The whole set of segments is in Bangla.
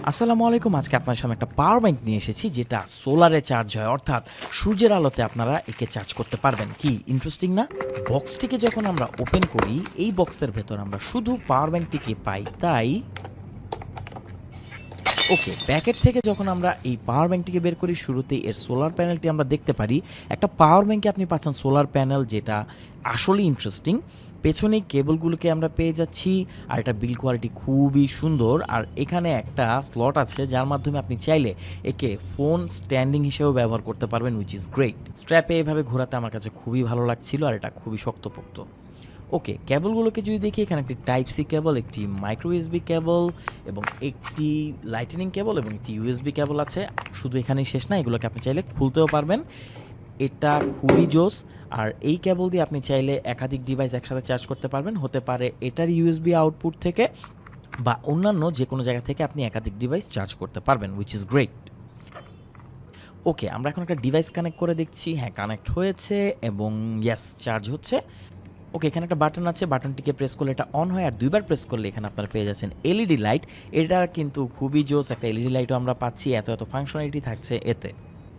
আসসালামু আলাইকুম। আজকে আপনার সামনে একটা পাওয়ার ব্যাংক নিয়ে এসেছি যেটা সোলারে চার্জ হয়, অর্থাৎ সূর্যের আলোতে আপনারা একে চার্জ করতে পারবেন। কি ইন্টারেস্টিং না? বক্সটিকে যখন আমরা ওপেন করি, এই বক্সের ভেতর আমরা শুধু পাওয়ার ব্যাংকটিকে পাই। তাই ওকে, প্যাকেট থেকে যখন আমরা এই পাওয়ার ব্যাংকটিকে বের করি, শুরুতেই এর সোলার প্যানেলটি আমরা দেখতে পারি। একটা পাওয়ার ব্যাংকে আপনি পাচ্ছেন সোলার প্যানেল, যেটা আসলেই ইন্টারেস্টিং। পেছনে কেবলগুলোকে আমরা পেয়ে যাচ্ছি, আর এটা বিল্ড কোয়ালিটি খুবই সুন্দর। আর এখানে একটা স্লট আছে যার মাধ্যমে আপনি চাইলে একে ফোন স্ট্যান্ডিং হিসেবেও ব্যবহার করতে পারবেন, উইচ ইজ গ্রেট। স্ট্র্যাপে এভাবে ঘোরাতে আমার কাছে খুবই ভালো লাগছিল, আর এটা খুবই শক্তপোক্ত। ওকে, কেবলগুলোকে যদি দেখি, এখানে একটি টাইপ সি কেবল, একটি মাইক্রো ইউএসবি কেবল এবং একটি লাইটনিং কেবল এবং একটি ইউএসবি কেবল আছে। শুধু এখানেই শেষ না, এগুলোকে আপনি চাইলে খুলতেও পারবেন। এটা খুবই জোস। আর এই কেবল দিয়ে আপনি চাইলে একাধিক ডিভাইস একসাথে চার্জ করতে পারবেন। হতে পারে এটার ইউএসবি আউটপুট থেকে বা অন্যান্য যে কোনো জায়গা থেকে আপনি একাধিক ডিভাইস চার্জ করতে পারবেন, উইচ ইজ গ্রেট। ওকে, আমরা এখন একটা ডিভাইস কানেক্ট করে দেখছি। হ্যাঁ, কানেক্ট হয়েছে এবং ইয়েস, চার্জ হচ্ছে। ওকে, এখানে একটা বাটন আছে, বাটনটিকে প্রেস করলে এটা অন হয়, আর দুইবার প্রেস করলে এখানে আপনারা পেয়ে যাচ্ছেন এলইডি লাইট। এটা কিন্তু খুবই জোস, একটা এলইডি লাইটও আমরা পাচ্ছি। এত এত ফাংশনালিটি থাকছে এতে।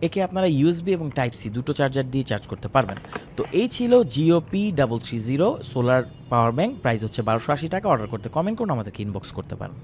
একে আপনারা ইউএসবি এবং টাইপ সি দুটো চার্জার দিয়ে চার্জ করতে পারবেন। তো এই ছিল geeoo p330 solar power bank. Price হচ্ছে 1280 টাকা। অর্ডার করতে কমেন্ট করুন, আমাদেরকে ইনবক্স করতে পারেন।